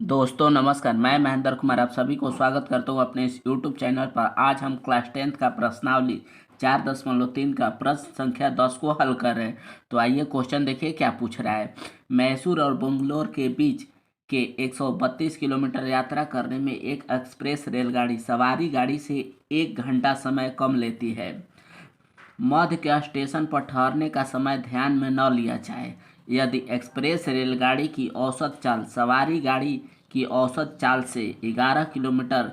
दोस्तों नमस्कार। मैं महेंद्र कुमार आप सभी को स्वागत करता हूं अपने इस यूट्यूब चैनल पर। आज हम क्लास 10th का प्रश्नावली 4.3 का प्रश्न संख्या 10 को हल कर रहे हैं। तो आइए क्वेश्चन देखिए क्या पूछ रहा है। मैसूर और बेंगलोर के बीच के 132 किलोमीटर यात्रा करने में एक एक्सप्रेस रेलगाड़ी सवारी गाड़ी से 1 घंटा समय कम लेती है। मध्य के स्टेशन पर ठहरने का समय ध्यान में न लिया जाए। यदि एक्सप्रेस रेलगाड़ी की औसत चाल सवारी गाड़ी की औसत चाल से 11 किलोमीटर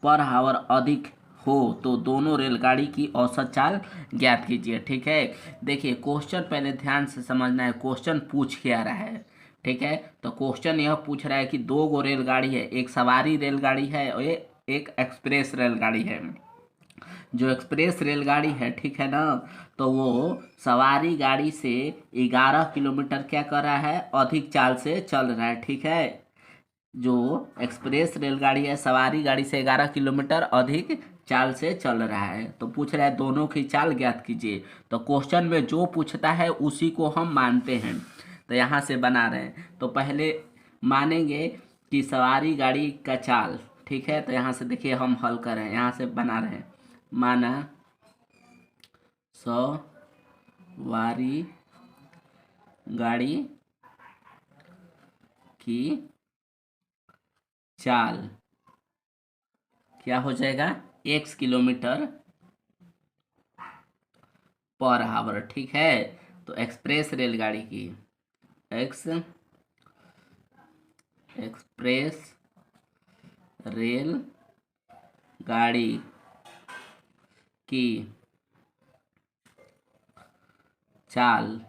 पर आवर अधिक हो तो दोनों रेलगाड़ी की औसत चाल ज्ञात कीजिए। ठीक है, देखिए क्वेश्चन पहले ध्यान से समझना है। क्वेश्चन पूछ क्या रहा है, ठीक है। तो क्वेश्चन यह पूछ रहा है कि दो गो रेलगाड़ी है, एक सवारी रेलगाड़ी है और एक एक्सप्रेस रेलगाड़ी है। जो एक्सप्रेस रेलगाड़ी है, ठीक है ना, तो वो सवारी गाड़ी से 11 किलोमीटर क्या कर रहा है, अधिक चाल से चल रहा है। ठीक है, जो एक्सप्रेस रेलगाड़ी है सवारी गाड़ी से 11 किलोमीटर अधिक चाल से चल रहा है। तो पूछ रहा है दोनों की चाल ज्ञात कीजिए। तो क्वेश्चन में जो पूछता है उसी को हम मानते हैं। तो यहाँ से बना रहे हैं। तो पहले मानेंगे कि सवारी गाड़ी का चाल, ठीक है। तो यहाँ से देखिए हम हल कर रहे हैं, यहाँ से बना रहे हैं। माना सवारी गाड़ी की चाल क्या हो जाएगा, x किलोमीटर पर आवर। ठीक है, तो एक्सप्रेस रेलगाड़ी की एक्सप्रेस रेल गाड़ी की चाल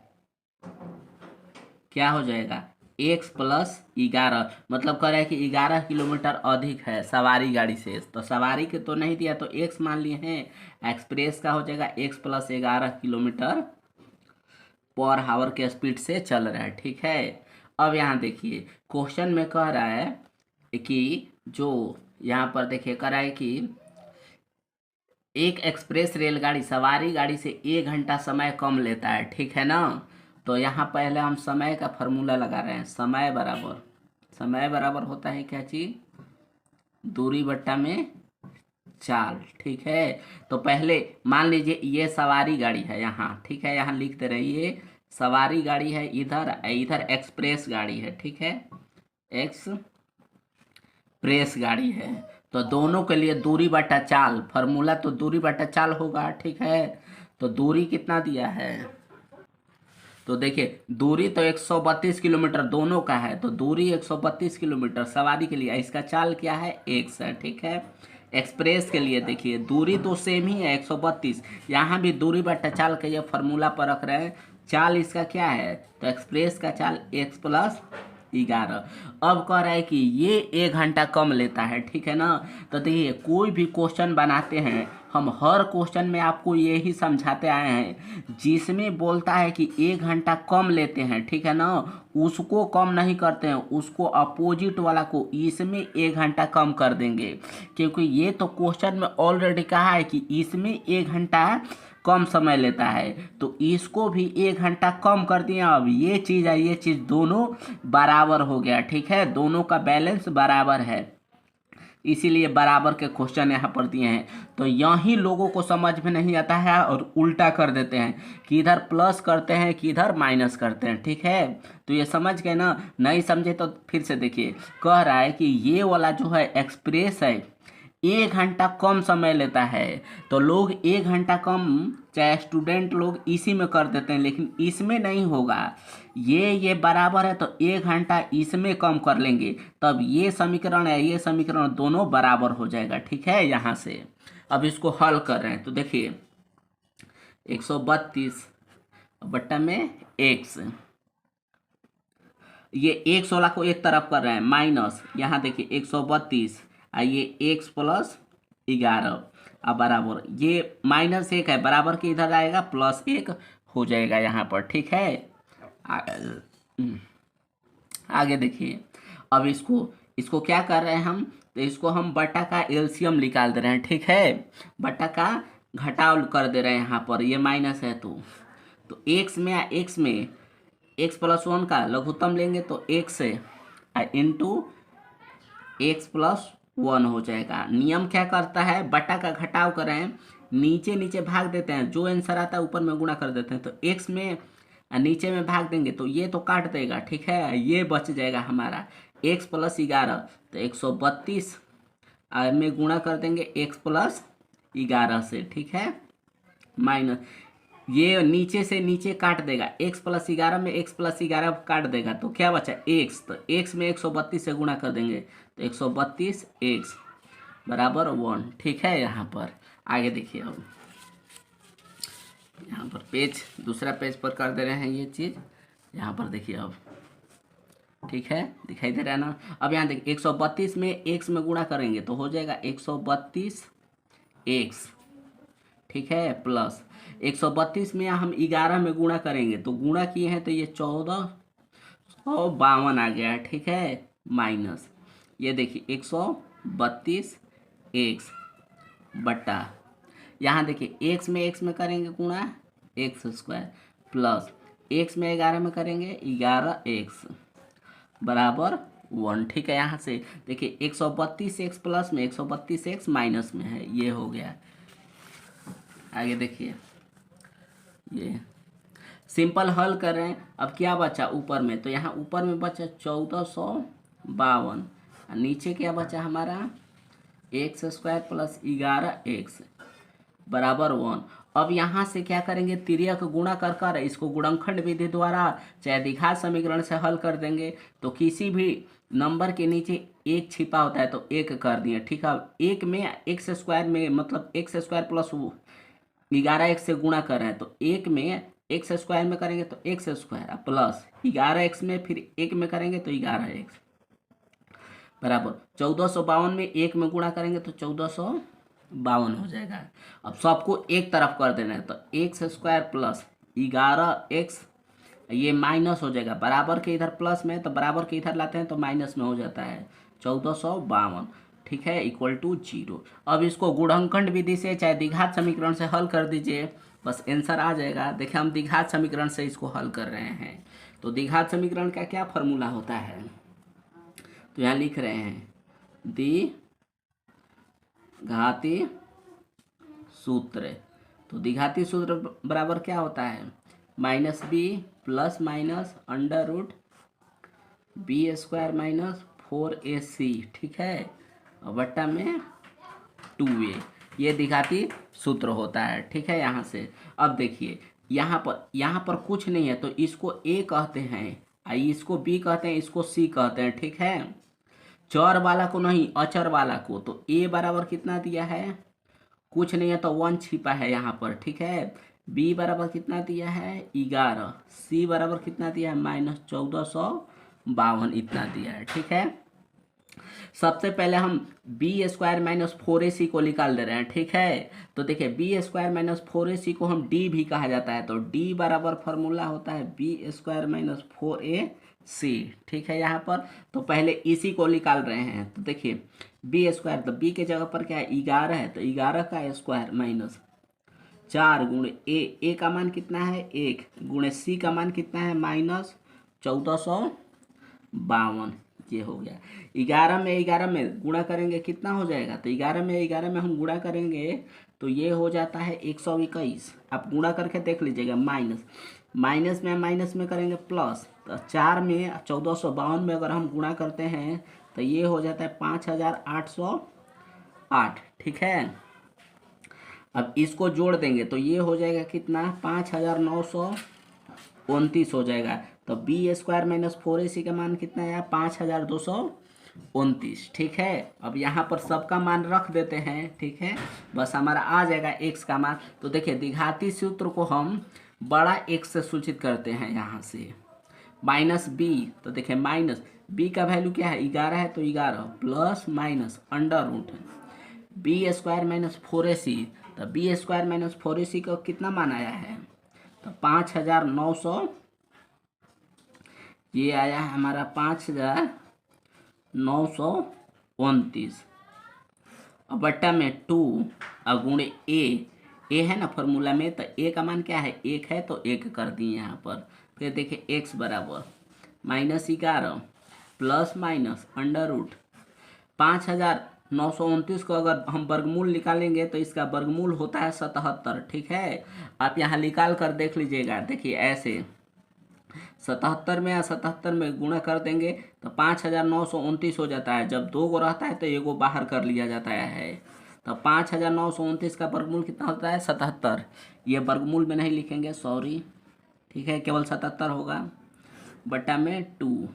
क्या हो जाएगा, x प्लस 11। मतलब कह रहा है कि 11 किलोमीटर अधिक है सवारी गाड़ी से। तो सवारी के तो नहीं दिया तो x मान लिए हैं। एक्सप्रेस का हो जाएगा x प्लस 11 किलोमीटर पर हावर के स्पीड से चल रहा है। ठीक है, अब यहाँ देखिए क्वेश्चन में कह रहा है कि जो यहाँ पर देखिए कह रहा है कि एक एक्सप्रेस रेलगाड़ी सवारी गाड़ी से 1 घंटा समय कम लेता है। ठीक है ना, तो यहाँ पहले हम समय का फॉर्मूला लगा रहे हैं। समय बराबर होता है क्या चीज, दूरी बट्टा में चाल। ठीक है, तो पहले मान लीजिए ये सवारी गाड़ी है यहाँ, ठीक है, यहाँ लिखते रहिए सवारी गाड़ी है इधर, इधर एक्सप्रेस गाड़ी है। ठीक है, एक्सप्रेस गाड़ी है। तो दोनों के लिए दूरी बटा चाल, फॉर्मूला तो दूरी बटा चाल होगा। ठीक है, तो दूरी कितना दिया है, तो देखिए दूरी तो 132 किलोमीटर दोनों का है। तो दूरी 132 किलोमीटर सवारी के लिए, इसका चाल क्या है, x है। ठीक है, एक्सप्रेस के लिए देखिए दूरी तो सेम ही है 132। यहाँ भी दूरी बटा चाल का ये फॉर्मूला पर रख रहे हैं। चाल इसका क्या है, तो एक्सप्रेस का चाल x प्लस 11। अब कह रहा है कि ये 1 घंटा कम लेता है। ठीक है ना, तो देखिए कोई भी क्वेश्चन बनाते हैं हम हर क्वेश्चन में आपको यही समझाते आए हैं। जिसमें बोलता है कि 1 घंटा कम लेते हैं, ठीक है ना, उसको कम नहीं करते हैं, उसको अपोजिट वाला को इसमें 1 घंटा कम कर देंगे। क्योंकि ये तो क्वेश्चन में ऑलरेडी कहा है कि इसमें 1 घंटा कम समय लेता है, तो इसको भी 1 घंटा कम कर दिया। अब ये चीज़ है, ये चीज़ दोनों बराबर हो गया। ठीक है, दोनों का बैलेंस बराबर है, इसीलिए बराबर के क्वेश्चन यहाँ पर दिए हैं। तो यही लोगों को समझ में नहीं आता है और उल्टा कर देते हैं कि इधर प्लस करते हैं कि इधर माइनस करते हैं। ठीक है, तो ये समझ गए ना, नहीं समझे तो फिर से देखिए। कह रहा है कि ये वाला जो है एक्सप्रेस है 1 घंटा कम समय लेता है। तो लोग 1 घंटा कम, चाहे स्टूडेंट लोग इसी में कर देते हैं, लेकिन इसमें नहीं होगा। ये बराबर है तो 1 घंटा इसमें कम कर लेंगे, तब ये समीकरण है ये समीकरण दोनों बराबर हो जाएगा। ठीक है, यहाँ से अब इसको हल कर रहे हैं। तो देखिए 132 बट्टा में x, ये 116 को एक तरफ कर रहे हैं माइनस, यहाँ देखिए 132 ये x प्लस 11 अब बराबर, ये -1 है बराबर के इधर आएगा +1 हो जाएगा यहाँ पर। ठीक है, आगे देखिए। अब इसको क्या कर रहे हैं हम, तो इसको हम बटा का एलसीएम निकाल दे रहे हैं। ठीक है, बटा का घटाव कर दे रहे हैं। यहाँ पर ये माइनस है तो x में x+1 का लघुत्तम लेंगे तो x है इंटू एक्स प्लस वन हो जाएगा। नियम क्या करता है, बटा का घटाव करें, नीचे नीचे भाग देते हैं, जो आंसर आता है ऊपर में गुणा कर देते हैं। तो एक्स में नीचे में भाग देंगे तो ये तो काट देगा, ठीक है, ये बच जाएगा हमारा एक्स प्लस 11। तो 132 में गुणा कर देंगे एक्स प्लस 11 से, ठीक है, माइनस ये नीचे से नीचे काट देगा, एक्स प्लस 11 में एक्स प्लस 11 काट देगा तो क्या बचा एक्स। तो एक्स में 132 से गुणा कर देंगे तो 132 एक्स बराबर 1, ठीक है। यहाँ पर आगे देखिए, अब यहाँ पर पेज दूसरा पेज पर कर दे रहे हैं ये चीज़। यहाँ पर देखिए अब, ठीक है, दिखाई दे रहा है ना। अब यहाँ देखिए 132 में एक्स में गुणा करेंगे तो हो जाएगा 132 एक्स, ठीक है, प्लस 132 में हम 11 में गुणा करेंगे तो गुणा किए हैं तो ये 1452 आ गया, ठीक है, माइनस ये देखिए 132 एक्स बटा, यहाँ देखिए एक्स में करेंगे गुणा एक्स स्क्वायर प्लस एक्स में 11 में करेंगे 11 एक्स बराबर 1, ठीक है। यहाँ से देखिए 132 एक्स प्लस में 132 एक्स माइनस में है, ये हो गया। आगे देखिए, ये सिंपल हल कर रहे हैं। अब क्या बचा ऊपर में, तो यहाँ ऊपर में बचा 1452, नीचे क्या बचा हमारा एक्स स्क्वायर प्लस 11 एक्स बराबर 1। अब यहाँ से क्या करेंगे, तिर्यक गुणा कर कर इसको गुणनखंड विधि द्वारा चाहे द्विघात समीकरण से हल कर देंगे। तो किसी भी नंबर के नीचे एक छिपा होता है तो एक कर दिए, ठीक है। एक में एक्स स्क्वायर में मतलब एक्स स्क्वायर प्लस 11 एक्स से गुणा कर रहे हैं तो एक में एक्स स्क्वायर में करेंगे तो एक्स स्क्वायर प्लस 11 एक्स में फिर एक में करेंगे तो 11 एक्स बराबर 1452 में एक में गुणा करेंगे तो 1452 हो जाएगा। अब सबको एक तरफ कर देना है तो एक्स स्क्वायर प्लस 11 एक्स, ये माइनस हो जाएगा, बराबर के इधर प्लस में तो बराबर के इधर लाते हैं तो माइनस में हो जाता है 1452, ठीक है, इक्वल टू 0। अब इसको गुणनखंड विधि से चाहे द्विघात समीकरण से हल कर दीजिए, बस आंसर आ जाएगा। देखिए हम द्विघात समीकरण से इसको हल कर रहे हैं। तो द्विघात समीकरण का क्या फॉर्मूला होता है, तो यहाँ लिख रहे हैं द्विघाती सूत्र। तो द्विघाती सूत्र बराबर क्या होता है, minus B plus minus under root B square minus 4ac, ठीक है, और बट्टा में 2a, ये द्विघाती सूत्र होता है, ठीक है। यहाँ से अब देखिए यहाँ पर कुछ नहीं है तो इसको a कहते हैं, इसको b कहते हैं, इसको c कहते हैं, ठीक है। चर वाला को नहीं, अचर वाला को। तो a बराबर कितना दिया है, कुछ नहीं है तो 1 छिपा है यहाँ पर, ठीक है। b बराबर कितना दिया है 11, c बराबर कितना दिया है -1452 इतना दिया है, ठीक है। सबसे पहले हम बी स्क्वायर माइनस 4ac को निकाल दे रहे हैं, ठीक है। तो देखिए बी स्क्वायर माइनस 4ac को हम डी भी कहा जाता है, तो डी बराबर फॉर्मूला होता है बी स्क्वायर माइनस 4ac, ठीक है। यहाँ पर तो पहले इसी को निकाल रहे हैं, तो देखिए बी स्क्वायर, तो बी के जगह पर क्या है 11 है, तो 11 का स्क्वायर माइनस 4 गुणे ए का मान कितना है 1 गुणे सी का मान कितना है -1452, ये हो गया। 11 में गुणा करेंगे कितना हो जाएगा, तो 11 में हम गुणा करेंगे तो ये हो जाता है 121। आप गुणा करके देख लीजिएगा, माइनस में करेंगे प्लस, तो 4 में 1452 में अगर हम गुणा करते हैं तो ये हो जाता है 5808, ठीक है। अब इसको जोड़ देंगे तो ये हो जाएगा कितना 5929 हो जाएगा। तो बी स्क्वायर माइनस 4ac का मान कितना है 5229, ठीक है। अब यहाँ पर सबका मान रख देते हैं, ठीक है, बस हमारा आ जाएगा x का मान। तो देखिए द्विघाती सूत्र को हम बड़ा x से सूचित करते हैं, यहाँ से माइनस बी, तो देखिए माइनस बी का वैल्यू क्या है 11 है, तो 11 plus minus under root B square minus 4ac, तो बी स्क्वायर माइनस 4ac का कितना मान आया है, तो 5900, ये आया है हमारा 5929 और बट्टा में 2 और गुणे ए है ना फॉर्मूला में, तो ए का मान क्या है 1 है तो 1 कर दिए यहाँ पर। फिर देखिए x बराबर -11 प्लस माइनस अंडर रूट 5929 को अगर हम वर्गमूल निकालेंगे तो इसका वर्गमूल होता है 77। ठीक है, आप यहाँ निकाल कर देख लीजिएगा। देखिए ऐसे 77 में या 77 में गुणा कर देंगे तो 5929 हो जाता है। जब दो गो रहता है तो एगो बाहर कर लिया जाता है। तो 5929 का वर्गमूल कितना होता है? 77। ये वर्गमूल में नहीं लिखेंगे, सॉरी। ठीक है, केवल 77 होगा बटा में 2।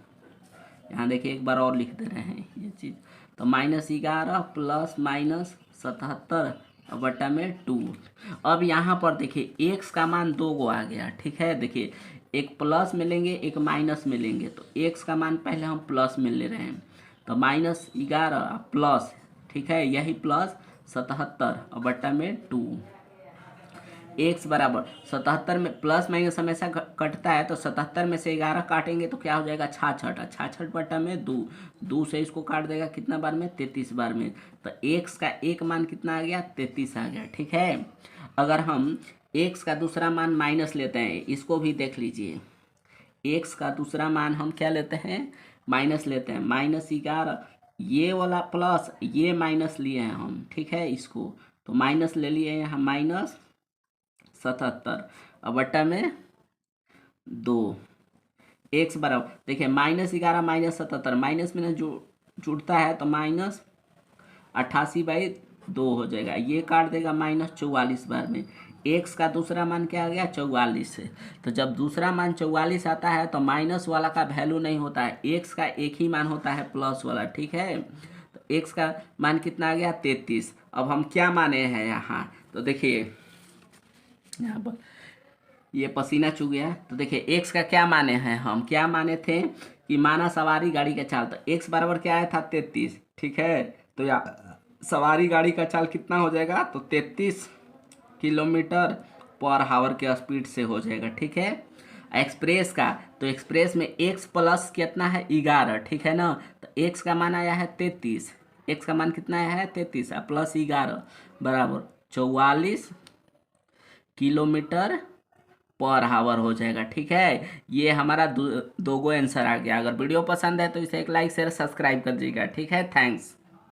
यहाँ देखिए एक बार और लिख दे रहे हैं ये चीज़। तो -11 प्लस -77 और बटा में 2। अब यहाँ पर देखिए x का मान 2 गो आ गया। ठीक है, देखिए एक प्लस में लेंगे एक माइनस में लेंगे। तो x का मान पहले हम प्लस में ले रहे हैं, तो -11 प्लस, ठीक है, यही प्लस 77 और बटा में 2। x बराबर 77 में प्लस माइनस हमेशा कटता है, तो 77 में से 11 काटेंगे तो क्या हो जाएगा? 66। 66 बटा में 2। 2 से इसको काट देगा कितना बार में? 33 बार में। तो x का एक मान कितना आ गया? 33 आ गया। ठीक है, अगर हम x का दूसरा मान माइनस लेते हैं, इसको भी देख लीजिए। x का दूसरा मान हम क्या लेते हैं? माइनस लेते हैं। -11 ये वाला प्लस ये माइनस लिए हैं हम। ठीक है, इसको तो माइनस ले लिए यहाँ -77 और बट्टा में 2। x बराबर देखिए -11 -77 माइनस में जो जुड़ता है तो -88/2 हो जाएगा। ये काट देगा -44 बार में। x का दूसरा मान क्या आ गया? 44 से। तो जब दूसरा मान 44 आता है तो माइनस वाला का वैल्यू नहीं होता है, x का एक ही मान होता है, प्लस वाला। ठीक है, तो x का मान कितना आ गया? 33। अब हम क्या माने हैं यहाँ? तो देखिए यहाँ पर ये पसीना चू गया। तो देखिए x का क्या माने हैं? हम क्या माने थे कि माना सवारी गाड़ी का चाल। तो x बराबर क्या आया था? 33। ठीक है, तो या सवारी गाड़ी का चाल कितना हो जाएगा? तो 33 किलोमीटर पर आवर के स्पीड से हो जाएगा। ठीक है, एक्सप्रेस का, तो एक्सप्रेस में x प्लस कितना है? 11। ठीक है ना, तो x का मान आया है 33। x का मान कितना आया है? 33 प्लस 11 बराबर 44 किलोमीटर पर आवर हो जाएगा। ठीक है, ये हमारा दो गो आंसर आ गया। अगर वीडियो पसंद है तो इसे एक लाइक शेयर सब्सक्राइब कर दीजिएगा। ठीक है, थैंक्स।